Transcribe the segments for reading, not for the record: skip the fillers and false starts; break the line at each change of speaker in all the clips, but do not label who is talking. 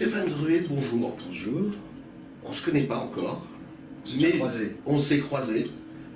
Stéphane Druet, bonjour.
Bonjour.
On ne se connaît pas encore,
Mais
on s'est croisés.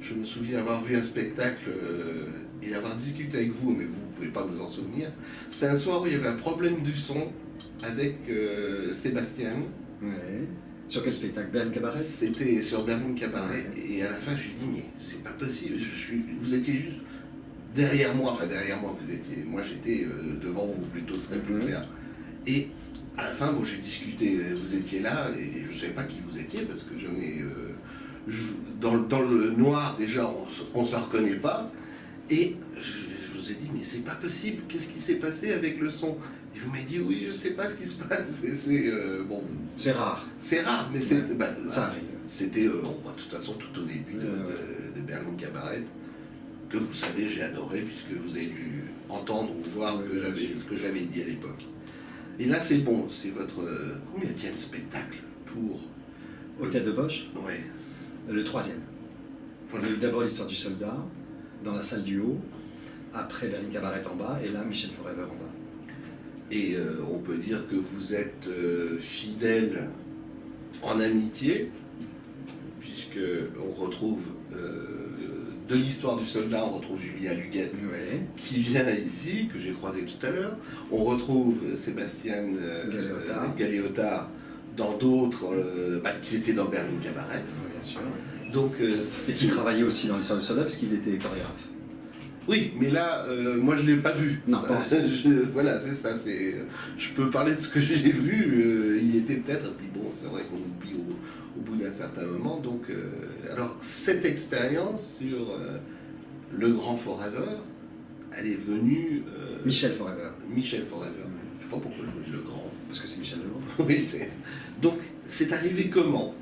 Je me souviens avoir vu un spectacle et avoir discuté avec vous, mais vous ne pouvez pas vous en souvenir. C'était un soir où il y avait un problème du son avec Sébastien.
Ouais. Sur quel spectacle? Berlin Cabaret?
C'était sur Berlin Cabaret.
Ouais.
Et à la fin, je lui dis, mais c'est pas possible, vous étiez juste derrière moi, vous étiez, moi j'étais devant vous plutôt, ce serait plus clair. Et à la fin, bon, j'ai discuté, vous étiez là, et je ne savais pas qui vous étiez, parce que j'en ai... dans le noir, déjà, on ne se reconnaît pas. Et je vous ai dit, mais c'est pas possible, qu'est-ce qui s'est passé avec le son? Et vous m'avez dit, oui, je ne sais pas ce qui se passe. Bon,
c'est rare.
C'est rare, mais
ça arrive.
C'était, de toute façon, tout au début de Berlin Cabaret, que vous savez, j'ai adoré, puisque vous avez dû entendre ou voir ce que j'avais dit à l'époque. Et là, c'est bon, c'est votre combienième spectacle pour...
Au Théâtre de Poche?
Ouais.
Le 3e. Voilà. Il y a eu d'abord l'histoire du soldat, dans la salle du haut, après Berlin Cabaret en bas, et là, Michel Forever en bas.
Et on peut dire que vous êtes fidèle en amitié, puisque on retrouve... de l'histoire du soldat, on retrouve Julien Luguette, qui vient ici, que j'ai croisé tout à l'heure. On retrouve Sébastien Galeotta dans d'autres, qui était dans Berlin Cabaret.
Bien sûr.
Donc,
et qui travaillait aussi dans l'histoire du soldat, parce qu'il était chorégraphe.
Oui, mais là, moi je ne l'ai pas vu.
Non,
voilà, c'est ça. Je peux parler de ce que j'ai vu. Il était peut-être, et puis bon, c'est vrai qu'on oublie au bout d'un certain moment. Donc, alors, cette expérience sur Le Grand Forever, elle est venue...
Michel Forever.
Michel Forever. Je ne sais pas pourquoi je dis Le Grand.
Parce que c'est Michel Le Grand.
Oui, donc, c'est arrivé comment?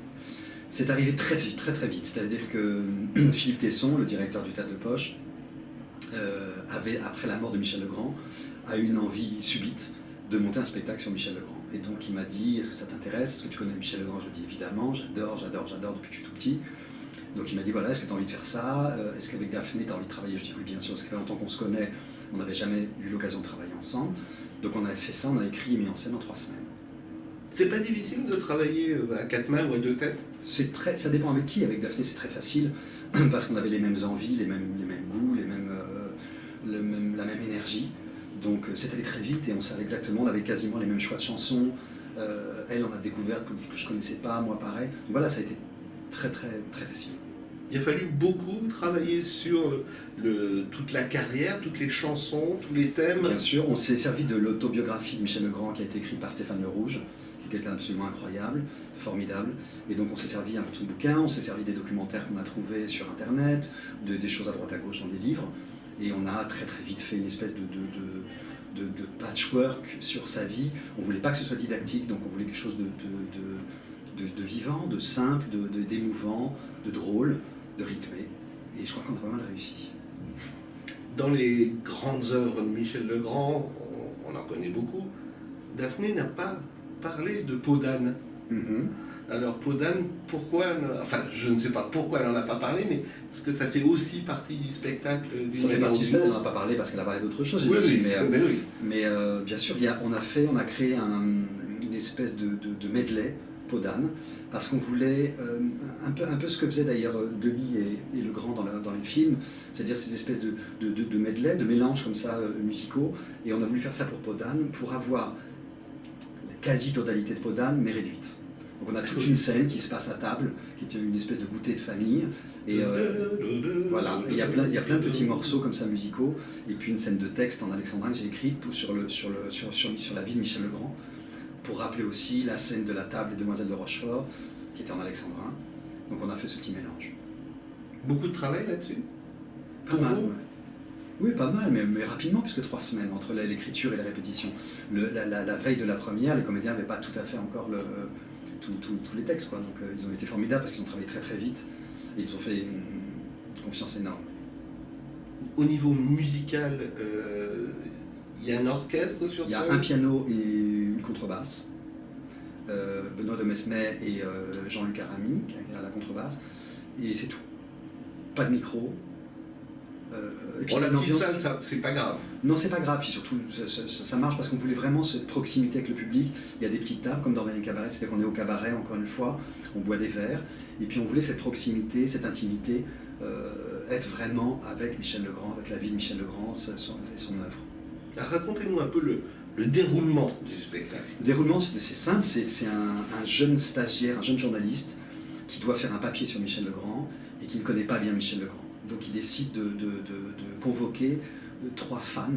C'est arrivé très vite, très vite. C'est-à-dire que Philippe Tesson, le directeur du Théâtre de Poche, avait, après la mort de Michel Legrand, a eu une envie subite de monter un spectacle sur Michel Legrand. Et donc il m'a dit, est-ce que ça t'intéresse? Est-ce que tu connais Michel Legrand? Je lui ai dit évidemment, j'adore depuis que je suis tout petit. Donc il m'a dit, voilà, est-ce que tu as envie de faire ça? Est-ce qu'avec Daphné, tu as envie de travailler? Je dis oui, bien sûr, ça fait longtemps qu'on se connaît, on n'avait jamais eu l'occasion de travailler ensemble. Donc on avait fait ça, on a écrit et mis en scène en 3 semaines.
C'est pas difficile de travailler à 4 mains ou à 2 têtes?
Ça dépend avec qui. Avec Daphné, c'est très facile, parce qu'on avait les mêmes envies, les mêmes goûts, la même énergie. Donc c'est allé très vite et on savait exactement, on avait quasiment les mêmes choix de chansons. Elle en a découvert que je ne connaissais pas, moi pareil. Donc voilà, ça a été très facile.
Il a fallu beaucoup travailler sur toute la carrière, toutes les chansons, tous les thèmes.
Bien sûr, on s'est servi de l'autobiographie de Michel Legrand qui a été écrite par Stéphane Le Rouge, qui est quelqu'un d'absolument incroyable, formidable. Et donc on s'est servi un peu de son bouquin, on s'est servi des documentaires qu'on a trouvés sur Internet, des choses à droite à gauche dans des livres. Et on a très vite fait une espèce de patchwork sur sa vie. On ne voulait pas que ce soit didactique, donc on voulait quelque chose de vivant, de simple, d'émouvant, de drôle, de rythmé. Et je crois qu'on a pas mal réussi.
Dans les grandes œuvres de Michel Legrand, on en connaît beaucoup, Daphné n'a pas parlé de Peau d'âne. Alors Peau d'âne, pourquoi, enfin je ne sais pas pourquoi elle n'en a pas parlé, mais est-ce que ça fait aussi partie du spectacle?
Ça fait partie du spectacle, elle n'en a pas parlé parce qu'elle a parlé d'autre chose.
Oui,
mais bien sûr, on a créé une espèce de medley, Peau d'âne, parce qu'on voulait, un peu ce que faisait d'ailleurs Denis et Legrand dans les films, c'est-à-dire ces espèces de medley, de mélanges comme ça musicaux, et on a voulu faire ça pour Peau d'âne, pour avoir la quasi-totalité de Peau d'âne, mais réduite. Donc on a toute une scène qui se passe à table, qui est une espèce de goûter de famille, et voilà, il y a plein de petits morceaux comme ça musicaux, et puis une scène de texte en alexandrin que j'ai écrite sur la vie de Michel Legrand, pour rappeler aussi la scène de la table des Demoiselles de Rochefort, qui était en alexandrin. Donc on a fait ce petit mélange.
Beaucoup de travail là-dessus?
Pas mal, ouais. Oui, pas mal, mais rapidement, puisque 3 semaines entre l'écriture et la répétition. La veille de la première, les comédiens n'avaient pas tout à fait encore tous les textes, quoi. Donc ils ont été formidables parce qu'ils ont travaillé très vite et ils ont fait une confiance énorme.
Au niveau musical, il y a un orchestre sur scène?
Il y a un piano et une contrebasse. Benoît de Mesmet et Jean-Luc Arami qui est à la contrebasse. Et c'est tout. Pas de micro. Et puis
Bon,
c'est
la
une
petite
ambiance-
salle, c'est pas grave.
Non, c'est pas grave, puis surtout ça marche parce qu'on voulait vraiment cette proximité avec le public. Il y a des petites tables comme dans les cabarets, c'est-à-dire qu'on est au cabaret encore une fois, on boit des verres, et puis on voulait cette proximité, cette intimité, être vraiment avec Michel Legrand, avec la vie de Michel Legrand et son œuvre.
Alors, racontez-nous un peu le déroulement du spectacle.
Le déroulement, c'est simple, c'est un jeune stagiaire, un jeune journaliste qui doit faire un papier sur Michel Legrand et qui ne connaît pas bien Michel Legrand. Donc il décide de convoquer 3 fans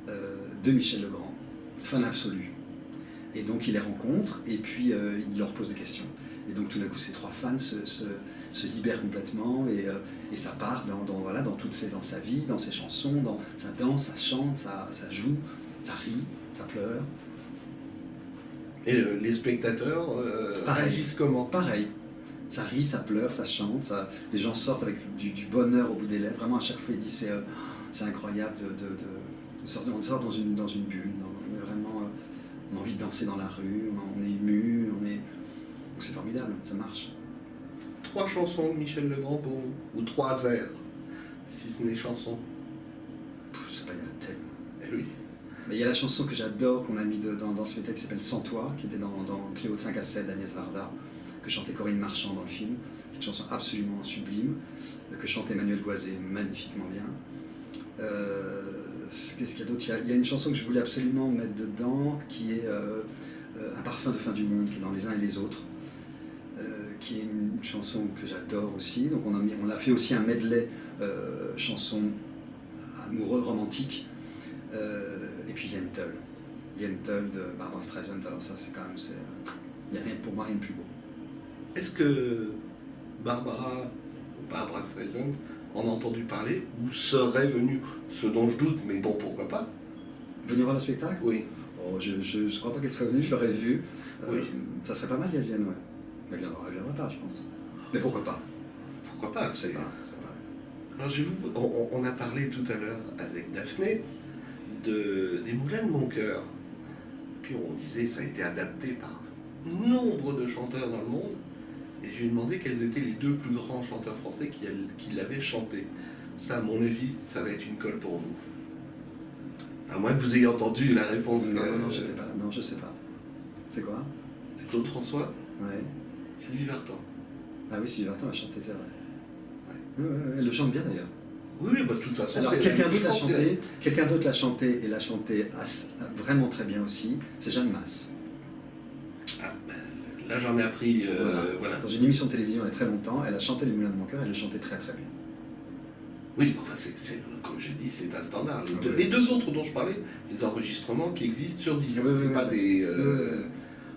de Michel Legrand, fans absolus. Et donc il les rencontre et puis il leur pose des questions. Et donc tout d'un coup ces 3 fans se libèrent complètement et ça part dans sa vie, dans ses chansons, dans sa danse, ça chante, ça joue, ça rit, ça pleure.
Et les spectateurs réagissent comment?
Pareil. Ça rit, ça pleure, ça chante, les gens sortent avec du bonheur au bout des lèvres. Vraiment, à chaque fois, ils disent c'est incroyable de sortir. On sort dans une bulle. On est vraiment, on a envie de danser dans la rue, on est ému, donc c'est formidable, ça marche.
3 chansons de Michel Legrand pour vous? Ou 3 airs, si ce n'est chansons?
Je sais pas, il y en a tellement.
Eh oui.
Mais il y a la chanson que j'adore, qu'on a mis dans le spectacle, qui s'appelle Sans toi, qui était dans Cléo de 5 à 7 d'Agnès Varda, que chantait Corinne Marchand dans le film, qui est une chanson absolument sublime, que chante Emmanuel Loisé magnifiquement bien. Qu'est-ce qu'il y a d'autre? Il y a une chanson que je voulais absolument mettre dedans, qui est Un parfum de fin du monde, qui est dans Les uns et les autres, qui est une chanson que j'adore aussi. Donc on a fait aussi un medley chanson amoureux, romantique. Et puis Yentl de Barbra Streisand. Alors ça, c'est quand même, il n'y a rien pour moi, rien de plus beau.
Est-ce que Barbra Streisand en a entendu parler ou serait venue? Ce dont je doute, mais bon, pourquoi pas?
Venir voir le spectacle?
Oui.
Oh, je ne crois pas qu'elle soit venue, je l'aurais vue.
Oui.
Ça serait pas mal qu'elle vienne, ouais. Mais elle viendra pas, je pense. Mais pourquoi pas?
Pourquoi pas?
C'est pas.
Alors, on a parlé tout à l'heure avec Daphné des Moulins de mon cœur. Puis on disait ça a été adapté par nombre de chanteurs dans le monde. Et je lui ai demandé quels étaient les 2 plus grands chanteurs français qui l'avaient chanté. Ça, à mon avis, ça va être une colle pour vous. À moins que vous ayez entendu la réponse.
Non, j'étais pas là. Non, je sais pas. C'est quoi?
C'est Claude François,
Ouais.
Sylvie Vartan.
Ah oui, Sylvie Vartan a chanté, c'est vrai.
Ouais.
Ouais, elle le chante bien d'ailleurs.
Oui, bah, de toute façon,
Alors
c'est
quelqu'un
je
d'autre l'a
pense que
chanté, et l'a chanté vraiment très bien aussi, c'est Jeanne Masse.
Ah, ben, là, j'en ai appris. Voilà.
Dans une émission de télévision il y a très longtemps, elle a chanté Les Moulins de mon cœur, elle le chantait très très bien.
Oui, enfin, comme je dis, c'est un standard.
Ouais.
Les 2 autres dont je parlais, des enregistrements qui existent sur 10.
Ouais,
C'est
ouais,
pas
ouais.
des.
Ouais.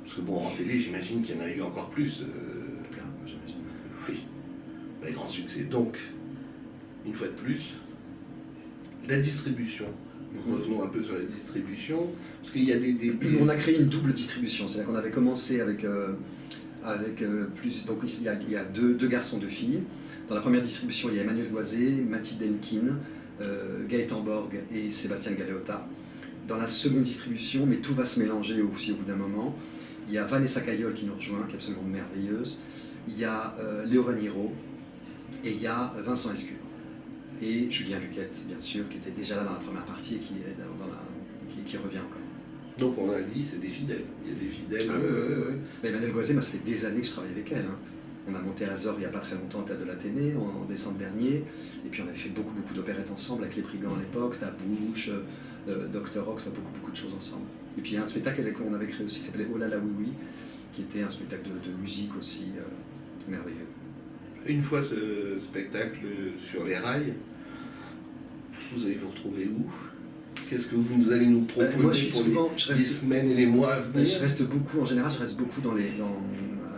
Parce que bon, en télé, j'imagine qu'il y en a eu encore plus.
Plein, j'imagine.
Oui, des grands succès. Donc, une fois de plus, la distribution. Revenons un peu sur la distribution, parce qu'il y a
On a créé une double distribution, c'est-à-dire qu'on avait commencé avec plus. Donc ici, il y a deux garçons, 2 filles. Dans la première distribution, il y a Emmanuel Loisé, Mathilde Henkin, Gaëtan Borg et Sébastien Galeotta. Dans la seconde distribution, mais tout va se mélanger aussi au bout d'un moment, il y a Vanessa Caillol qui nous rejoint, qui est absolument merveilleuse. Il y a Léo Vaniro et il y a Vincent Escure. Et Julien Luquette, bien sûr, qui était déjà là dans la première partie et qui revient encore.
Donc on a dit, c'est des fidèles. Il y a des fidèles.
Mais Emmanuel Loisé, ça fait des années que je travaille avec elle. Hein. On a monté Azor il n'y a pas très longtemps au Théâtre de l'Athénée, en décembre dernier. Et puis on avait fait beaucoup d'opérettes ensemble avec les Brigands à l'époque, Tabouche, Dr. Rock, beaucoup de choses ensemble. Et puis il y a un spectacle qu'on avait créé aussi qui s'appelait Oh là là oui oui, qui était un spectacle de musique aussi merveilleux.
Une fois ce spectacle sur les rails, vous allez vous retrouver où? Qu'est-ce que vous allez nous proposer
moi, je suis
pour
souvent,
les semaines et les mois à venir?
Je reste beaucoup, en général, je reste beaucoup à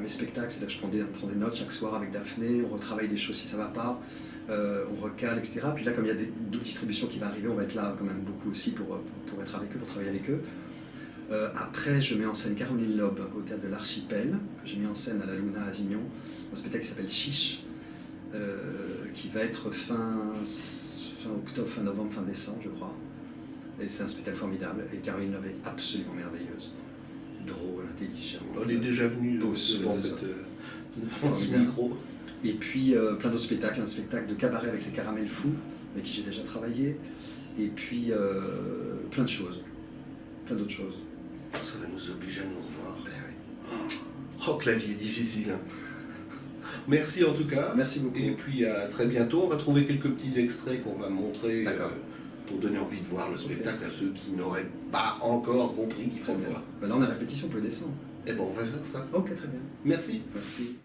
mes spectacles, c'est-à-dire que je prends des notes chaque soir avec Daphné, on retravaille des choses si ça ne va pas, on recale, etc. Puis là, comme il y a d'autres distributions qui vont arriver, on va être là quand même beaucoup aussi pour être avec eux, pour travailler avec eux. Après, je mets en scène Caroline Loeb au Théâtre de l'Archipel, que j'ai mis en scène à la Luna à Avignon, un spectacle qui s'appelle Chiche, qui va être fin octobre, fin novembre, fin décembre, je crois. Et c'est un spectacle formidable, et Caroline Loeb est absolument merveilleuse. Drôle, intelligente.
On est déjà venu devant ce micro.
Et puis plein d'autres spectacles, un spectacle de cabaret avec les Caramels Fous, avec qui j'ai déjà travaillé, et puis plein de choses, plein d'autres choses.
Ça va nous obliger à nous revoir.
Ben oui.
Oh, que la vie est difficile. Hein. Merci en tout cas.
Merci beaucoup.
Et puis à très bientôt. On va trouver quelques petits extraits qu'on va montrer pour donner envie de voir le spectacle à ceux qui n'auraient pas encore compris qu'il faut le voir.
Ben là, on est à répétition, on peut descendre.
Eh bien, on va faire ça.
Ok, très bien.
Merci.
Merci.